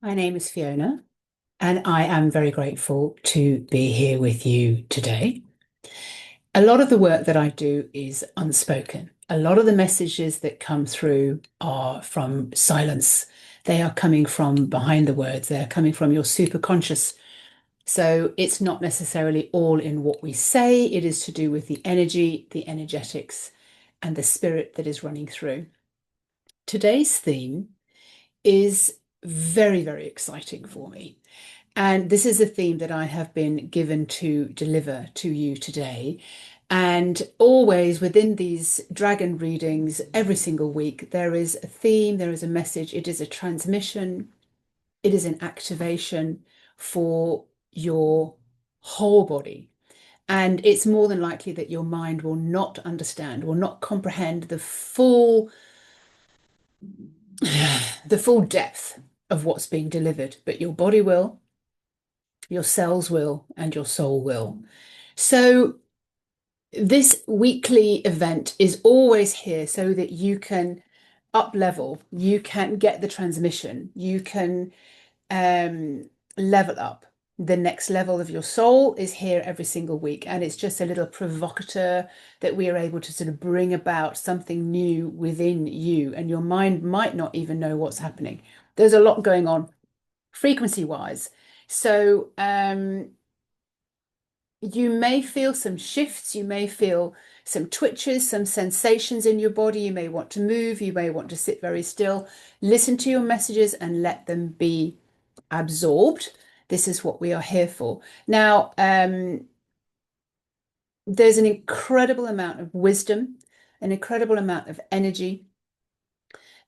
My name is Fiona, and I am very grateful to be here with you today. A lot of the work that I do is unspoken. A lot of the messages that come through are from silence. They are coming from behind the words, they're coming from your superconscious. So it's not necessarily all in what we say, it is to do with the energy, the energetics, and the spirit that is running through. Today's theme is very, very exciting for me. And this is a theme that I have been given to deliver to you today. And always within these dragon readings, every single week, there is a theme, there is a message, it is a transmission, it is an activation for your whole body. And it's more than likely that your mind will not understand, will not comprehend the full depth of what's being delivered, but your body will, your cells will, and your soul will. So this weekly event is always here so that you can up level, you can get the transmission, you can level up. The next level of your soul is here every single week, and it's just a little provocateur that we are able to sort of bring about something new within you, and your mind might not even know what's happening. There's a lot going on frequency wise. So you may feel some shifts, you may feel some twitches, some sensations in your body. You may want to move, you may want to sit very still. Listen to your messages and let them be absorbed. This is what we are here for. Now, there's an incredible amount of wisdom, an incredible amount of energy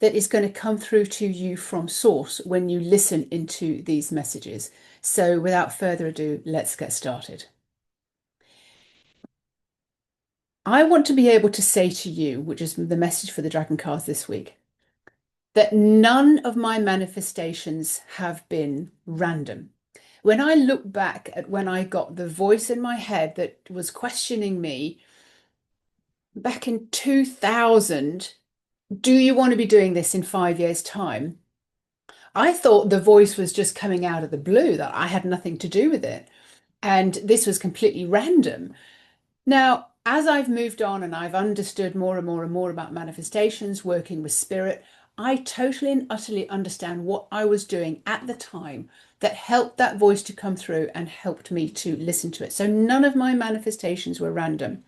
that is going to come through to you from source when you listen into these messages. So without further ado, let's get started. I want to be able to say to you, which is the message for the Dragon cards this week, that none of my manifestations have been random. When I look back at when I got the voice in my head that was questioning me back in 2000, do you want to be doing this in 5 years' time? I thought the voice was just coming out of the blue, that I had nothing to do with it. And this was completely random. Now, as I've moved on and I've understood more and more and more about manifestations, working with spirit, I totally and utterly understand what I was doing at the time that helped that voice to come through and helped me to listen to it. So none of my manifestations were random.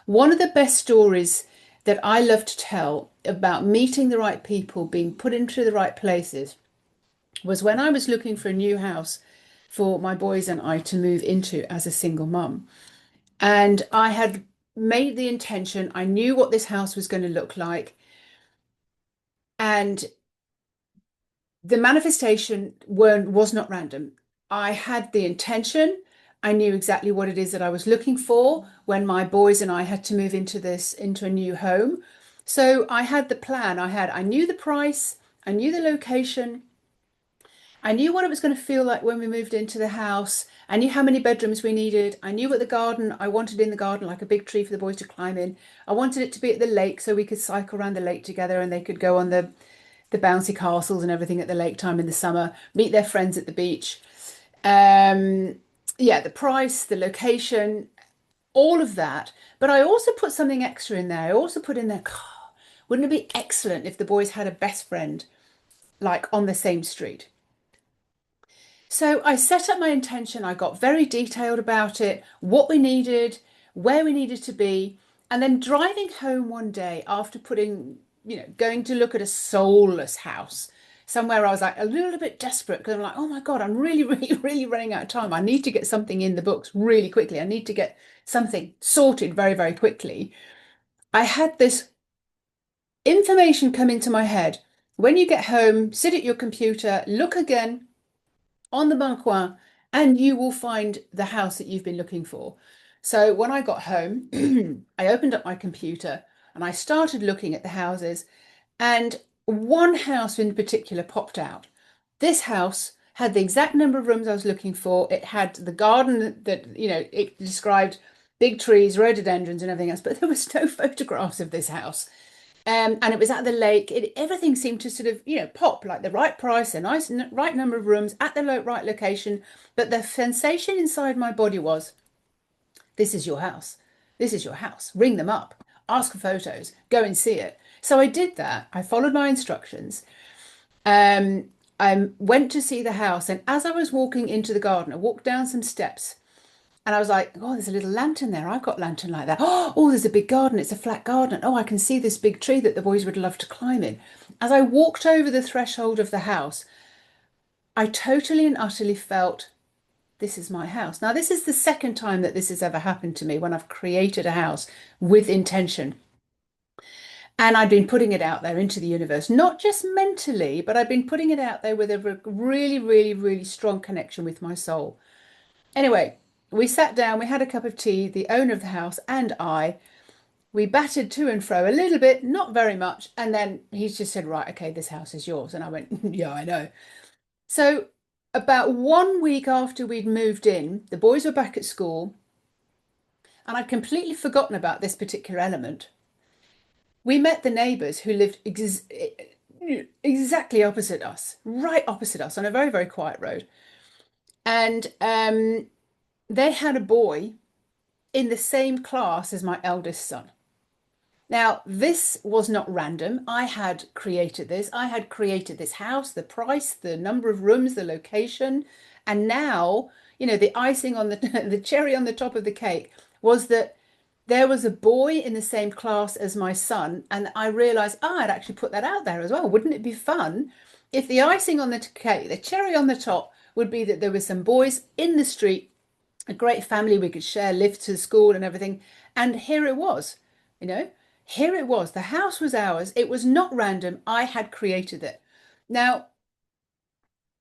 One of the best stories that I love to tell about meeting the right people, being put into the right places, was when I was looking for a new house for my boys and I to move into as a single mum. And I had made the intention, I knew what this house was going to look like. And the manifestation was not random. I had the intention. I knew exactly what it is that I was looking for when my boys and I had to move into a new home. So I had the plan. I knew the price, I knew the location, I knew what it was going to feel like when we moved into the house. I knew how many bedrooms we needed. I knew what the garden I wanted in the garden, like a big tree for the boys to climb in. I wanted it to be at the lake so we could cycle around the lake together and they could go on the bouncy castles and everything at the lake time in the summer, meet their friends at the beach. Um, yeah, the price, the location, all of that. But I also put something extra in there. I also put in there, "God, wouldn't it be excellent if the boys had a best friend like on the same street?" So I set up my intention. I got very detailed about it, what we needed, where we needed to be. And then driving home one day after going to look at a soulless house, somewhere I was like a little bit desperate because I'm like, oh my God, I'm really, really, really running out of time. I need to get something in the books really quickly. I need to get something sorted very, very quickly. I had this information come into my head. When you get home, sit at your computer, look again on the Bon Coin, and you will find the house that you've been looking for. So when I got home, I opened up my computer and I started looking at the houses, and one house in particular popped out. This house had the exact number of rooms I was looking for. It had the garden that, it described big trees, rhododendrons, and everything else, but there was no photographs of this house. And it was at the lake. Everything seemed to sort of, pop, like the right price, a nice, right number of rooms at the right location. But the sensation inside my body was, this is your house. This is your house. Ring them up, ask for photos, go and see it. So I did that. I followed my instructions. Um, I went to see the house, and as I was walking into the garden, I walked down some steps. And I was like, oh, there's a little lantern there. I've got lantern like that. Oh, there's a big garden. It's a flat garden. Oh, I can see this big tree that the boys would love to climb in. As I walked over the threshold of the house, I totally and utterly felt this is my house. Now, this is the second time that this has ever happened to me when I've created a house with intention. And I've been putting it out there into the universe, not just mentally, but I've been putting it out there with a really, really, really strong connection with my soul. Anyway, we sat down, we had a cup of tea, the owner of the house and I. We battered to and fro a little bit, not very much. And then he just said, right, okay, this house is yours. And I went, yeah, I know. So about 1 week after we'd moved in, the boys were back at school and I'd completely forgotten about this particular element. We met the neighbours who lived exactly opposite us, right opposite us on a very, very quiet road. And they had a boy in the same class as my eldest son. Now, this was not random. I had created this. I had created this house, the price, the number of rooms, the location. And now, the icing on the the cherry on the top of the cake was that there was a boy in the same class as my son. And I realized, I'd actually put that out there as well. Wouldn't it be fun if the icing on the cake, the cherry on the top, would be that there were some boys in the street, a great family we could share lifts to school and everything. And here it was, you know, here it was. The house was ours. It was not random. I had created it. Now,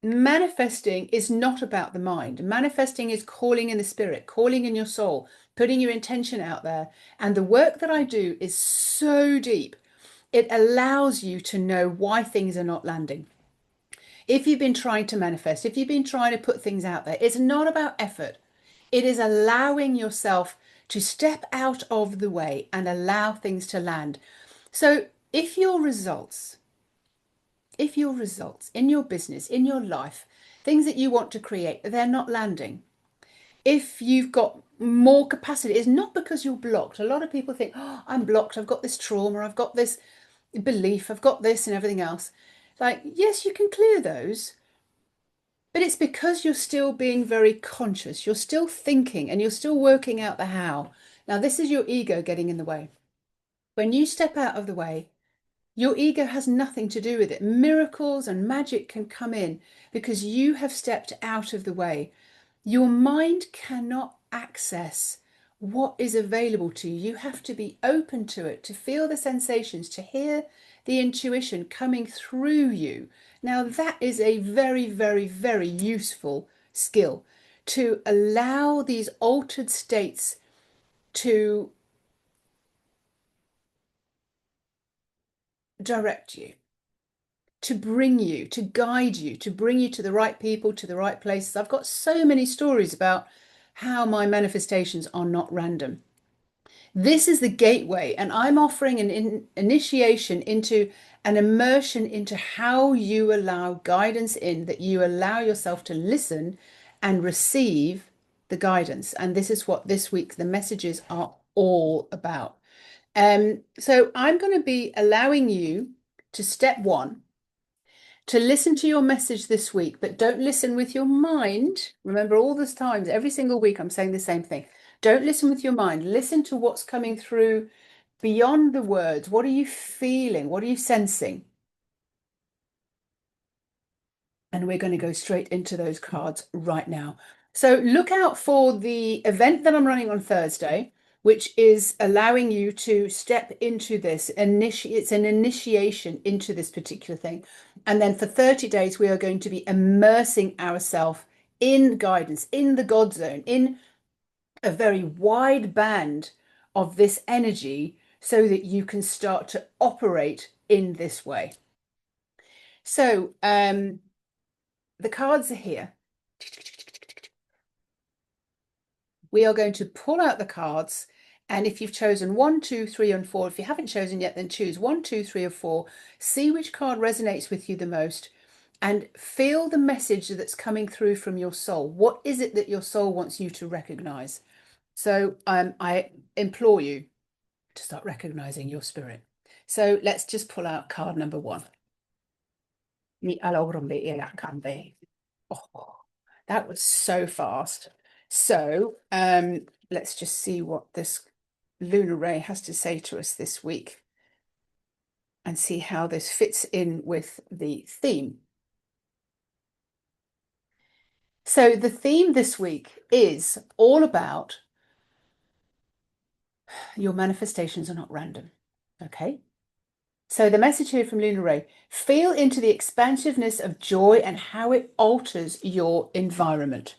manifesting is not about the mind. Manifesting is calling in the spirit, calling in your soul, putting your intention out there. And the work that I do is so deep. It allows you to know why things are not landing. If you've been trying to manifest, if you've been trying to put things out there, it's not about effort. It is allowing yourself to step out of the way and allow things to land. So if your results in your business, in your life, things that you want to create, they're not landing. If you've got more capacity, it's not because you're blocked. A lot of people think, oh, I'm blocked. I've got this trauma. I've got this belief. I've got this and everything else. Like, yes, you can clear those, but it's because you're still being very conscious. You're still thinking and you're still working out the how. Now, this is your ego getting in the way. When you step out of the way, your ego has nothing to do with it. Miracles and magic can come in because you have stepped out of the way. Your mind cannot access what is available to you. You have to be open to it, to feel the sensations, to hear the intuition coming through you. Now, that is a very, very, very useful skill to allow these altered states to direct you, to bring you, to guide you, to bring you to the right people, to the right places. I've got so many stories about how my manifestations are not random. This is the gateway, and I'm offering an initiation into an immersion into how you allow guidance in, that you allow yourself to listen and receive the guidance. And this is what this week the messages are all about. So I'm going to be allowing you to step one, to listen to your message this week, but don't listen with your mind. Remember, all these times, every single week, I'm saying the same thing. Don't listen with your mind. Listen to what's coming through beyond the words. What are you feeling? What are you sensing? And we're going to go straight into those cards right now. So look out for the event that I'm running on Thursday, which is allowing you to step into this. It's an initiation into this particular thing. And then for 30 days, we are going to be immersing ourselves in guidance, in the God zone, in a very wide band of this energy so that you can start to operate in this way. So the cards are here. We are going to pull out the cards And if you've chosen one, two, three, and four, if you haven't chosen yet, then choose one, two, three, or four. See which card resonates with you the most and feel the message that's coming through from your soul. What is it that your soul wants you to recognize? So I implore you to start recognizing your spirit. So let's just pull out card number one. Oh, that was so fast. So let's just see what this lunar ray has to say to us this week and see how this fits in with the theme. So the theme this week is all about your manifestations are not random. Okay. So the message here from Lunar Ray, feel into the expansiveness of joy and how it alters your environment.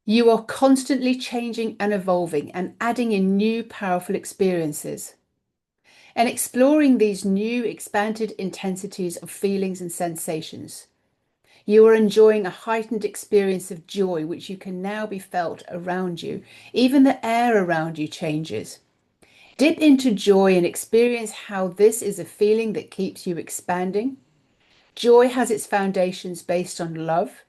You are constantly changing and evolving and adding in new powerful experiences and exploring these new expanded intensities of feelings and sensations. You are enjoying a heightened experience of joy, which you can now be felt around you. Even the air around you changes. Dip into joy and experience how this is a feeling that keeps you expanding. Joy has its foundations based on love,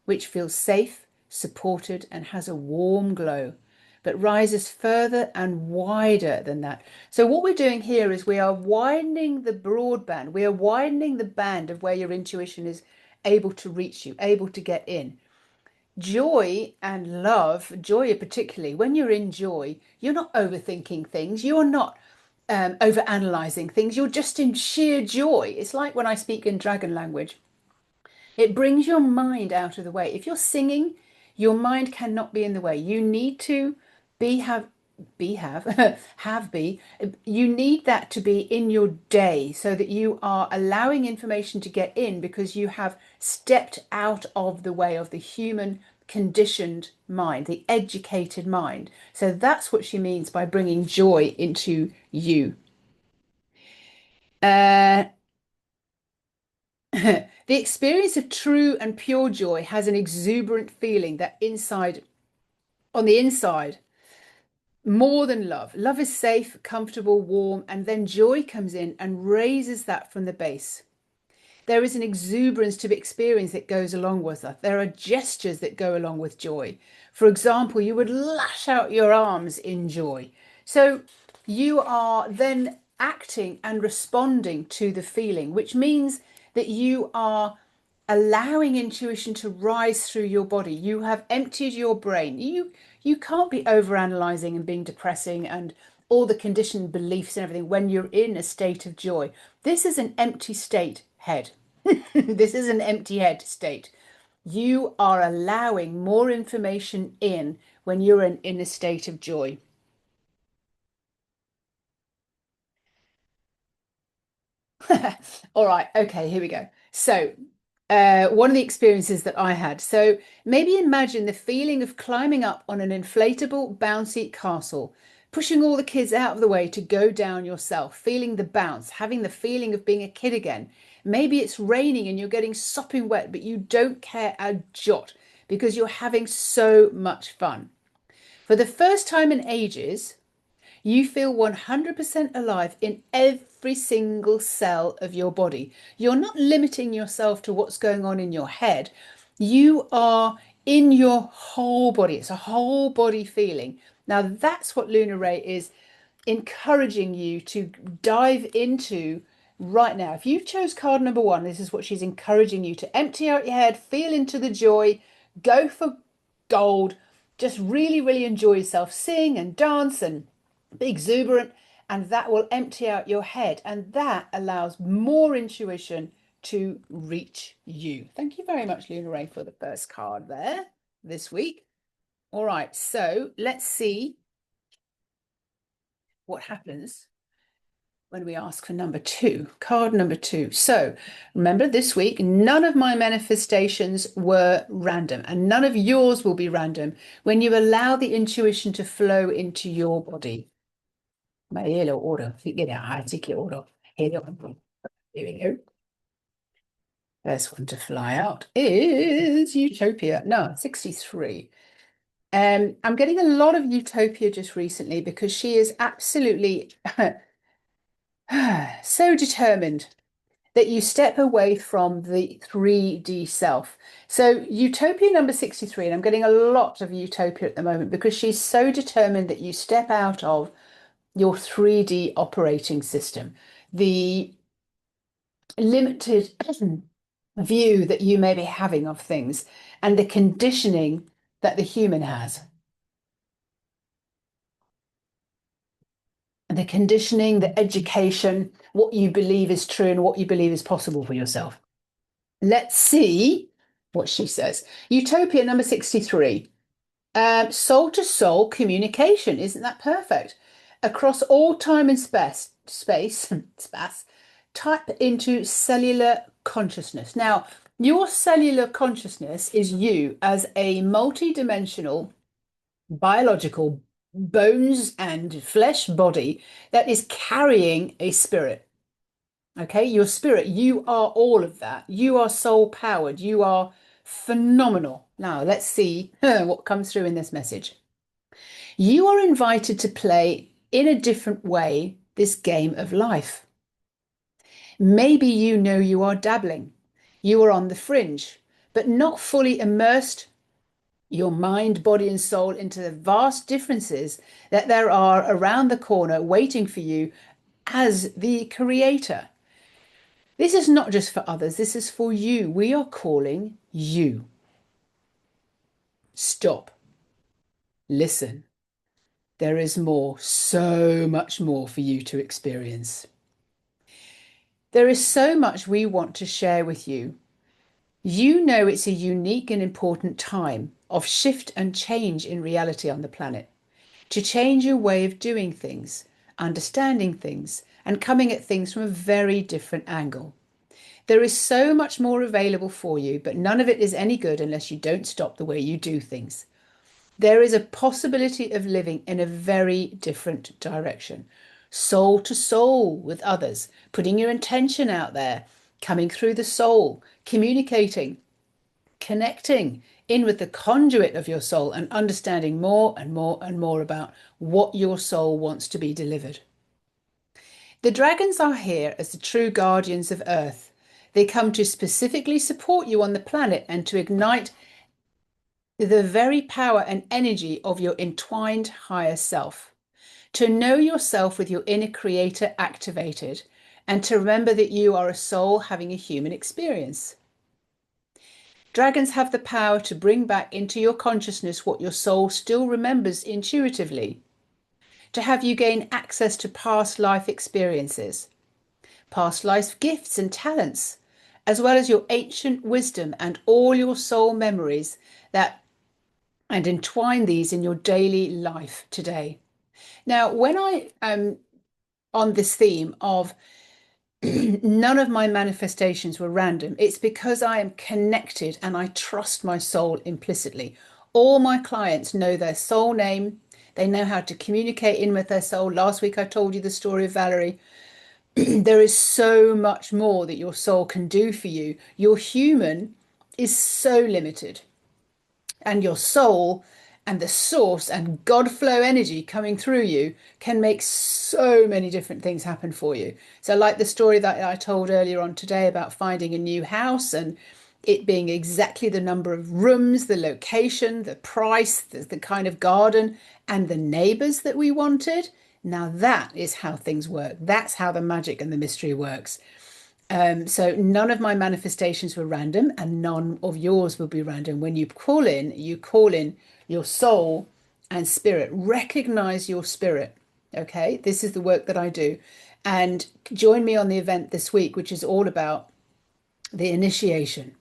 which feels safe, supported, and has a warm glow, but rises further and wider than that. So, what we're doing here is we are widening the broadband, we are widening the band of where your intuition is able to reach you, able to get in. Joy and love, joy particularly, when you're in joy, you're not overthinking things, you're not over analyzing things, you're just in sheer joy. It's like when I speak in dragon language. It brings your mind out of the way. If you're singing, your mind cannot be in the way. You need to have be. You need that to be in your day so that you are allowing information to get in because you have stepped out of the way of the human conditioned mind, the educated mind. So that's what she means by bringing joy into you. Uh, the experience of true and pure joy has an exuberant feeling that on the inside, more than love. Love is safe, comfortable, warm, and then joy comes in and raises that from the base. There is an exuberance to the experience that goes along with that. There are gestures that go along with joy. For example, you would lash out your arms in joy. So you are then acting and responding to the feeling, which means that you are allowing intuition to rise through your body. You have emptied your brain. You can't be over analyzing and being depressing and all the conditioned beliefs and everything when you're in a state of joy. This is an empty state head. This is an empty head state. You are allowing more information in when you're in a state of joy. All right, okay, here we go. So, one of the experiences that I had. So, maybe imagine the feeling of climbing up on an inflatable, bouncy castle, pushing all the kids out of the way to go down yourself, feeling the bounce, having the feeling of being a kid again. Maybe it's raining and you're getting sopping wet, but you don't care a jot because you're having so much fun. For the first time in ages, you feel 100% alive in every single cell of your body. You're not limiting yourself to what's going on in your head. You are in your whole body. It's a whole body feeling. Now, that's what Lunar Ray is encouraging you to dive into right now. If you chose card number one, this is what she's encouraging you to empty out your head, feel into the joy, go for gold, just really, really enjoy yourself, sing and dance and be exuberant, and that will empty out your head, and that allows more intuition to reach you. Thank you very much, Luna Ray, for the first card there this week. All right, so let's see what happens when we ask for number two, card number two. So remember, this week, none of my manifestations were random, and none of yours will be random when you allow the intuition to flow into your body. My yellow order, I take your order. Here we go. First one to fly out is Utopia. No, 63. I'm getting a lot of Utopia just recently because she is absolutely so determined that you step away from the 3D self. So Utopia number 63, and I'm getting a lot of Utopia at the moment because she's so determined that you step out of your 3D operating system, the limited view that you may be having of things, and the conditioning that the human has. And the conditioning, the education, what you believe is true and what you believe is possible for yourself. Let's see what she says. Utopia number 63. Soul to soul communication. Isn't that perfect? Across all time and space, tap into cellular consciousness. Now, your cellular consciousness is you as a multi-dimensional biological bones and flesh body that is carrying a spirit. Okay, your spirit, you are all of that. You are soul powered. You are phenomenal. Now, let's see what comes through in this message. You are invited to play in a different way this game of life. Maybe you know you are dabbling. You are on the fringe, but not fully immersed your mind, body, and soul into the vast differences that there are around the corner waiting for you as the creator. This is not just for others, this is for you. We are calling you. Stop. Listen. There is more, so much more for you to experience. There is so much we want to share with you. You know it's a unique and important time of shift and change in reality on the planet. To change your way of doing things, understanding things, and coming at things from a very different angle. There is so much more available for you, but none of it is any good unless you don't stop the way you do things. There is a possibility of living in a very different direction, soul to soul with others, putting your intention out there, coming through the soul, communicating, connecting in with the conduit of your soul, and understanding more and more and more about what your soul wants to be delivered. The dragons are here as the true guardians of Earth. They come to specifically support you on the planet and to ignite the very power and energy of your entwined higher self. To know yourself with your inner creator activated, and to remember that you are a soul having a human experience. Dragons have the power to bring back into your consciousness what your soul still remembers intuitively, to have you gain access to past life experiences, past life gifts and talents, as well as your ancient wisdom and all your soul memories and entwine these in your daily life today. Now, when I am on this theme of none of my manifestations were random, it's because I am connected and I trust my soul implicitly. All my clients know their soul name. They know how to communicate in with their soul. Last week, I told you the story of Valerie. There is so much more that your soul can do for you. Your human is so limited, and your soul and the source and God flow energy coming through you can make so many different things happen for you. So, like the story that I told earlier on today about finding a new house and it being exactly the number of rooms, the location, the price, the kind of garden, and the neighbors that we wanted. Now, that is how things work. That's how the magic and the mystery works. So none of my manifestations were random, and none of yours will be random. When you call in your soul and spirit. Recognize your spirit. Okay, this is the work that I do. And join me on the event this week, which is all about the initiation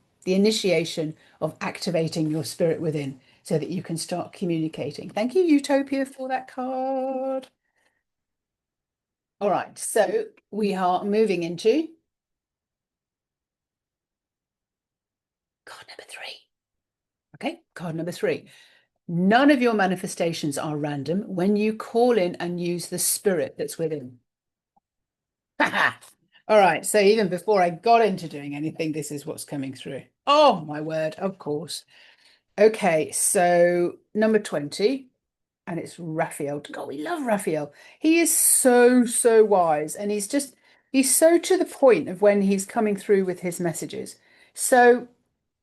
of activating your spirit within so that you can start communicating. Thank you, Utopia, for that card. All right, so we are moving into card number 3. Okay, card number 3. None of your manifestations are random when you call in and use the spirit that's within. All right, so even before I got into doing anything, this is what's coming through. Oh, my word, of course. Okay, so number 20, and it's Raphael. God, we love Raphael. He is so, so wise, and he's so to the point of when he's coming through with his messages. So,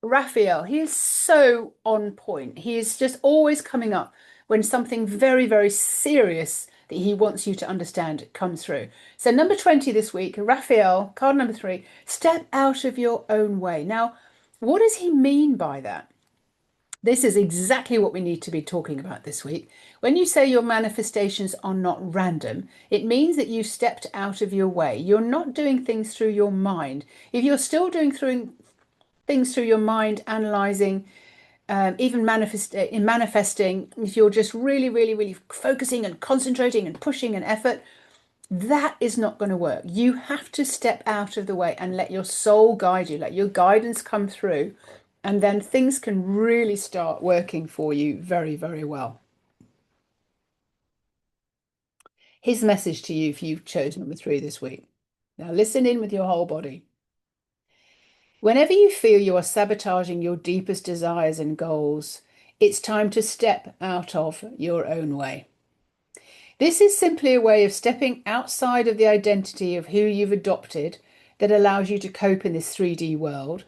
Raphael, he is so on point. He is just always coming up when something very, very serious that he wants you to understand comes through. So, number 20 this week, Raphael, card number 3, step out of your own way. Now, what does he mean by that? This is exactly what we need to be talking about this week. When you say your manifestations are not random, it means that you stepped out of your way. You're not doing things through your mind. If you're still doing things through your mind, analyzing, even manifesting, if you're just really, really, really focusing and concentrating and pushing an effort, that is not going to work. You have to step out of the way and let your soul guide you, let your guidance come through, and then things can really start working for you very, very well. His message to you if you've chosen number 3 this week. Now, listen in with your whole body. Whenever you feel you are sabotaging your deepest desires and goals, it's time to step out of your own way. This is simply a way of stepping outside of the identity of who you've adopted that allows you to cope in this 3D world.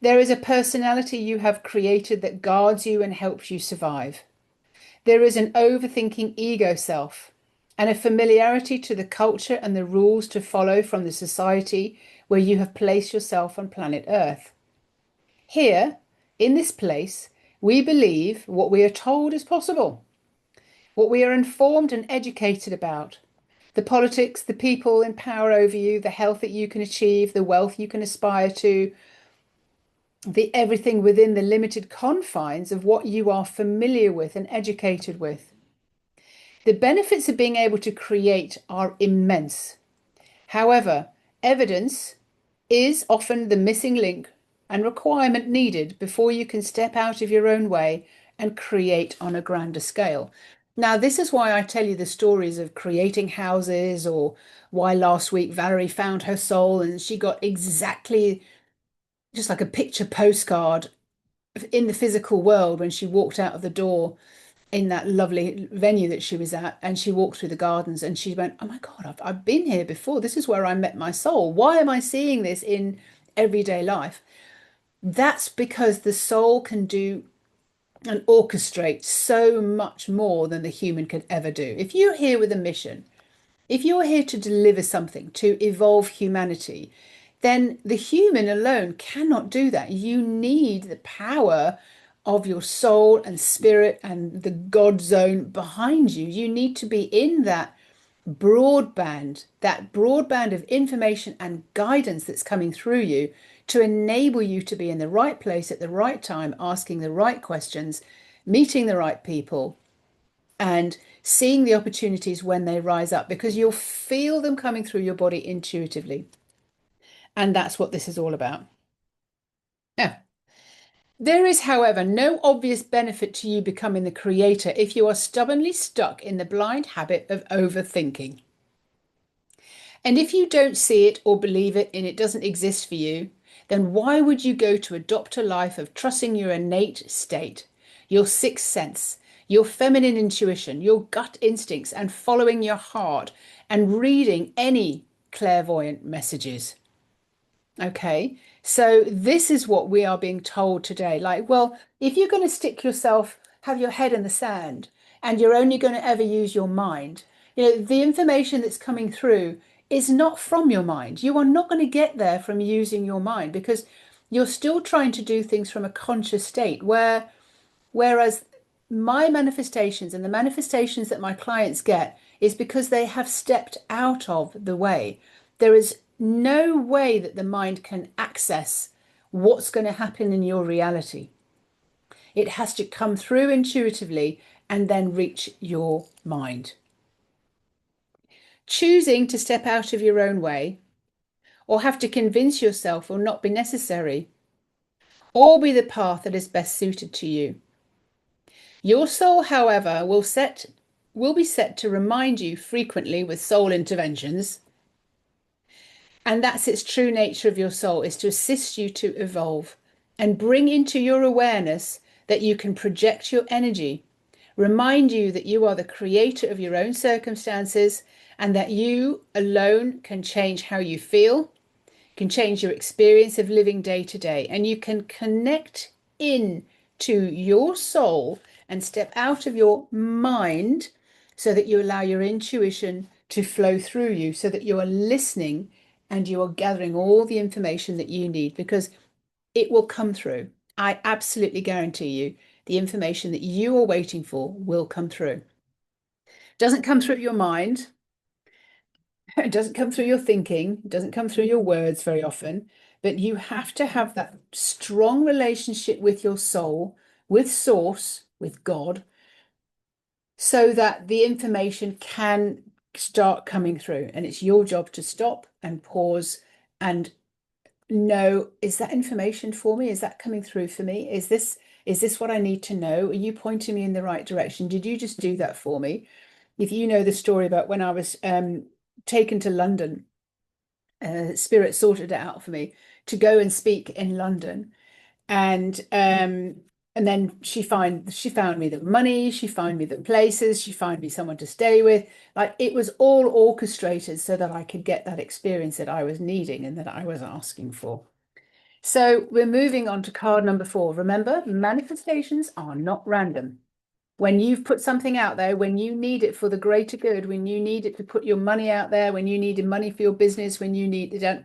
There is a personality you have created that guards you and helps you survive. There is an overthinking ego self and a familiarity to the culture and the rules to follow from the society where you have placed yourself on planet Earth. Here, in this place, we believe what we are told is possible, what we are informed and educated about, the politics, the people in power over you, the health that you can achieve, the wealth you can aspire to, the everything within the limited confines of what you are familiar with and educated with. The benefits of being able to create are immense. However, evidence is often the missing link and requirement needed before you can step out of your own way and create on a grander scale. Now, this is why I tell you the stories of creating houses, or why last week Valerie found her soul and she got exactly just like a picture postcard in the physical world when she walked out of the door in that lovely venue that she was at, and she walked through the gardens and she went, oh my God, I've been here before. This is where I met my soul. Why am I seeing this in everyday life? That's because the soul can do and orchestrate so much more than the human could ever do. If you're here with a mission, if you're here to deliver something, to evolve humanity, then the human alone cannot do that. You need the power of your soul and spirit and the God zone behind you. You need to be in that broadband of information and guidance that's coming through you to enable you to be in the right place at the right time, asking the right questions, meeting the right people, and seeing the opportunities when they rise up, because you'll feel them coming through your body intuitively. And that's what this is all about. Now, there is, however, no obvious benefit to you becoming the creator if you are stubbornly stuck in the blind habit of overthinking. And if you don't see it or believe it and it doesn't exist for you, then why would you go to adopt a life of trusting your innate state, your sixth sense, your feminine intuition, your gut instincts, and following your heart and reading any clairvoyant messages? Okay, so this is what we are being told today. Like, well, if you're going to stick yourself, have your head in the sand, and you're only going to ever use your mind, the information that's coming through is not from your mind. You are not going to get there from using your mind, because you're still trying to do things from a conscious state, whereas my manifestations and the manifestations that my clients get is because they have stepped out of the way. There is no way that the mind can access what's going to happen in your reality. It has to come through intuitively and then reach your mind. Choosing to step out of your own way, or have to convince yourself, will not be necessary, or be the path that is best suited to you. Your soul, however, will be set to remind you frequently with soul interventions. And that's its true nature of your soul, is to assist you to evolve and bring into your awareness that you can project your energy, remind you that you are the creator of your own circumstances and that you alone can change how you feel, can change your experience of living day to day, and you can connect in to your soul and step out of your mind so that you allow your intuition to flow through you, so that you are listening and you are gathering all the information that you need, because it will come through. I absolutely guarantee you the information that you are waiting for will come through. It doesn't come through your mind. It doesn't come through your thinking, it doesn't come through your words very often, but you have to have that strong relationship with your soul, with Source, with God, so that the information can start coming through. And it's your job to stop and pause and know, is that information for me? Is that coming through for me? Is this what I need to know? Are you pointing me in the right direction? Did you just do that for me? If you know the story about when I was taken to London, Spirit sorted it out for me to go and speak in London, and then she found me the money, she found me the places, she found me someone to stay with. Like, it was all orchestrated so that I could get that experience that I was needing and that I was asking for. So we're moving on to card number 4. Remember, manifestations are not random. When you've put something out there, when you need it for the greater good, when you need it to put your money out there, when you needed money for your business, when you need it,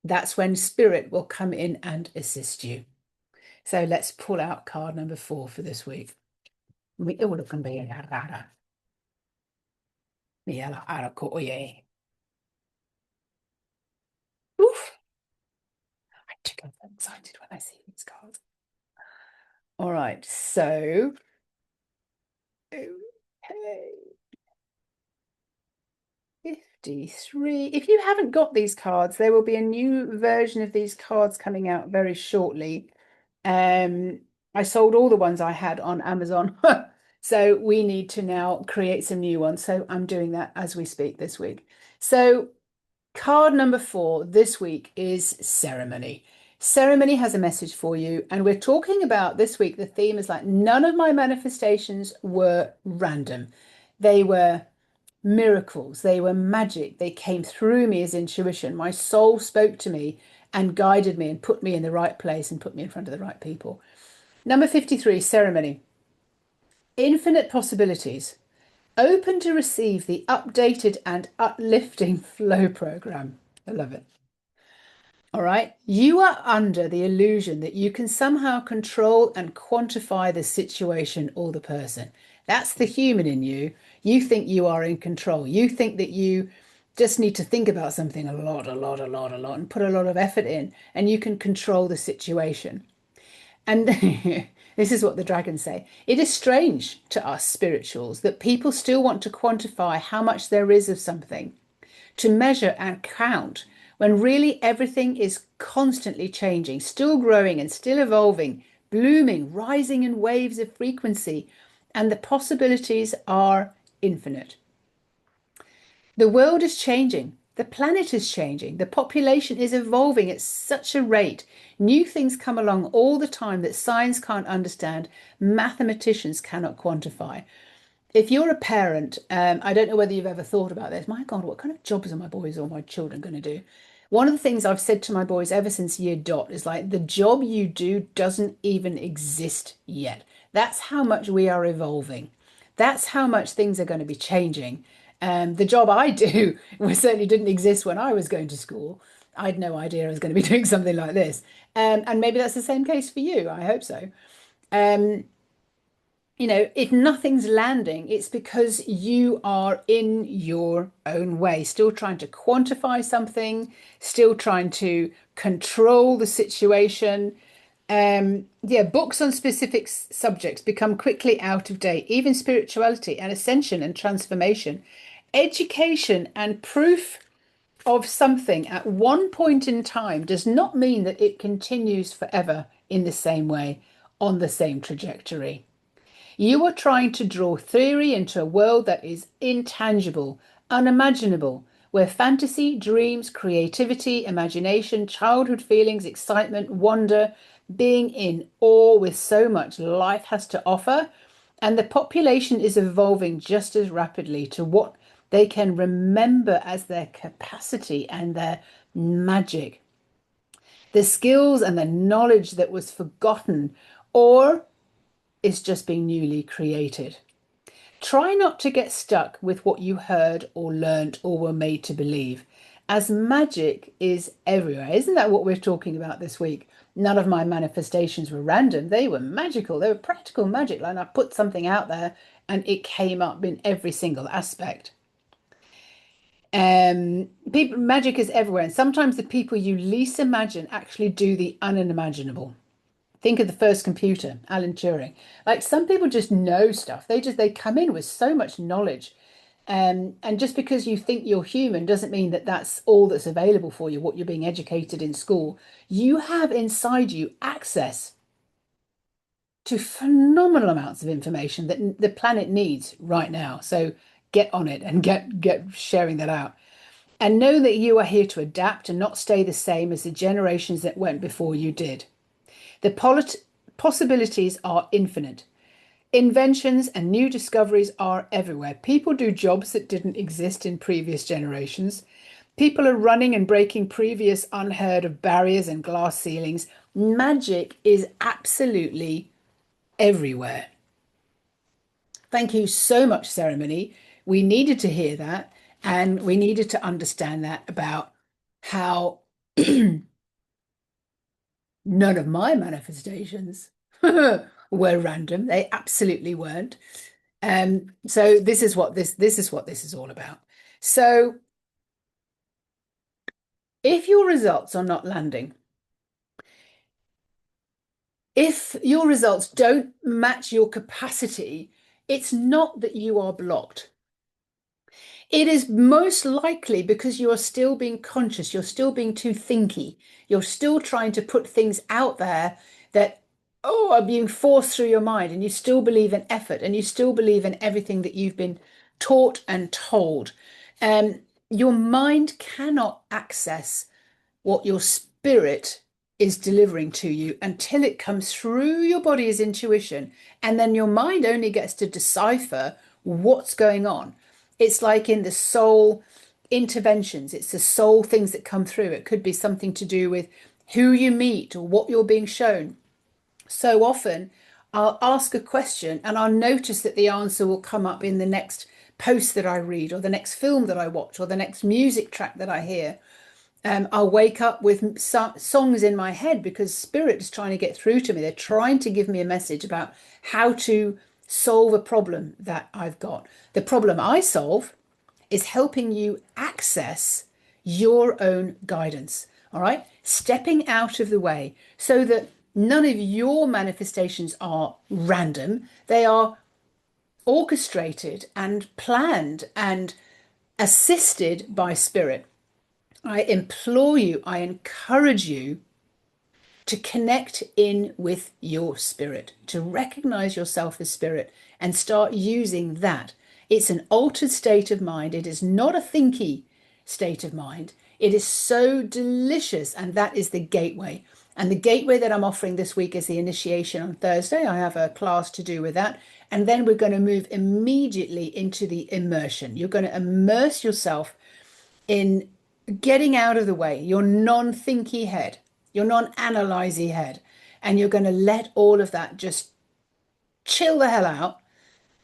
that's when Spirit will come in and assist you. So let's pull out card number 4 for this week. We all can be Oof. I get so excited when I see these cards. All right, so okay. 53. If you haven't got these cards, there will be a new version of these cards coming out very shortly. I sold all the ones I had on Amazon. So we need to now create some new ones. So I'm doing that as we speak this week. So card number 4 this week is ceremony. Ceremony has a message for you. And we're talking about this week, the theme is like, none of my manifestations were random. They were miracles, they were magic, they came through me as intuition. My soul spoke to me and guided me and put me in the right place and put me in front of the right people. Number 53, ceremony. Infinite possibilities. Open to receive the updated and uplifting flow program. I love it. All right. You are under the illusion that you can somehow control and quantify the situation or the person. That's the human in you. You think you are in control. You think that you just need to think about something a lot, and put a lot of effort in, and you can control the situation. And this is what the dragons say. It is strange to us spirituals that people still want to quantify how much there is of something, to measure and count, when really everything is constantly changing, still growing and still evolving, blooming, rising in waves of frequency, and the possibilities are infinite. The world is changing. The planet is changing. The population is evolving at such a rate. New things come along all the time that science can't understand, mathematicians cannot quantify. If you're a parent, I don't know whether you've ever thought about this. My God, what kind of jobs are my boys or my children going to do? One of the things I've said to my boys ever since year dot is like, the job you do doesn't even exist yet. That's how much we are evolving. That's how much things are going to be changing. The job I do certainly didn't exist when I was going to school. I had no idea I was going to be doing something like this. And maybe that's the same case for you. I hope so. Um, if nothing's landing, it's because you are in your own way, still trying to quantify something, still trying to control the situation. Yeah, books on specific subjects become quickly out of date, even spirituality and ascension and transformation. Education and proof of something at one point in time does not mean that it continues forever in the same way, on the same trajectory. You are trying to draw theory into a world that is intangible, unimaginable. where fantasy, dreams, creativity, imagination, childhood feelings, excitement, wonder, being in awe with so much life has to offer. And the population is evolving just as rapidly to what they can remember as their capacity and their magic, the skills and the knowledge that was forgotten or is just being newly created. Try not to get stuck with what you heard or learnt or were made to believe, as magic is everywhere. Isn't that what we're talking about this week? None of my manifestations were random. They were magical. They were practical magic. Like I put something out there and it came up in every single aspect. People, magic is everywhere. And sometimes the people you least imagine actually do the unimaginable. Think of the first computer, Alan Turing. Like some people just know stuff. They come in with so much knowledge. And just because you think you're human doesn't mean that that's all that's available for you, what you're being educated in school. You have inside you access to phenomenal amounts of information that the planet needs right now. So get on it and get sharing that out. And know that you are here to adapt and not stay the same as the generations that went before you did. The possibilities are infinite. Inventions and new discoveries are everywhere. People do jobs that didn't exist in previous generations. People are running and breaking previous unheard of barriers and glass ceilings. Magic is absolutely everywhere. Thank you so much, Ceremony. We needed to hear that, and we needed to understand that about how none of my manifestations were random. They absolutely weren't. So this is all about. So if your results are not landing, if your results don't match your capacity, it's not that you are blocked. It is most likely because you are still being conscious, you're still being too thinky, you're still trying to put things out there that, oh, are being forced through your mind, and you still believe in effort and you still believe in everything that you've been taught and told. Your mind cannot access what your spirit is delivering to you until it comes through your body as intuition. And then your mind only gets to decipher what's going on. It's like in the soul interventions, it's the soul things that come through. It could be something to do with who you meet or what you're being shown. So often I'll ask a question and I'll notice that the answer will come up in the next post that I read, or the next film that I watch, or the next music track that I hear. I'll wake up with songs in my head because spirit is trying to get through to me. They're trying to give me a message about how to solve a problem that I've got. The problem I solve is helping you access your own guidance. All right, stepping out of the way so that none of your manifestations are random. They are orchestrated and planned and assisted by spirit. I implore you, I encourage you to connect in with your spirit, to recognize yourself as spirit and start using that. It's an altered state of mind. It is not a thinky state of mind. It is so delicious, and that is the gateway. And the gateway that I'm offering this week is the initiation on Thursday. I have a class to do with that. And then we're going to move immediately into the immersion. You're going to immerse yourself in getting out of the way, your non-thinky head, your non-analyzy head, and you're going to let all of that just chill the hell out,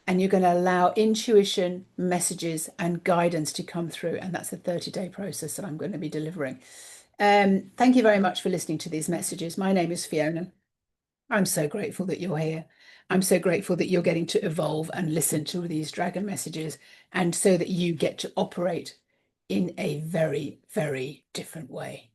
and you're going to allow intuition, messages, and guidance to come through. And that's a 30-day process that I'm going to be delivering. Thank you very much for listening to these messages. My name is Fiona. I'm so grateful that you're here. I'm so grateful that you're getting to evolve and listen to these dragon messages, and so that you get to operate in a very, very different way.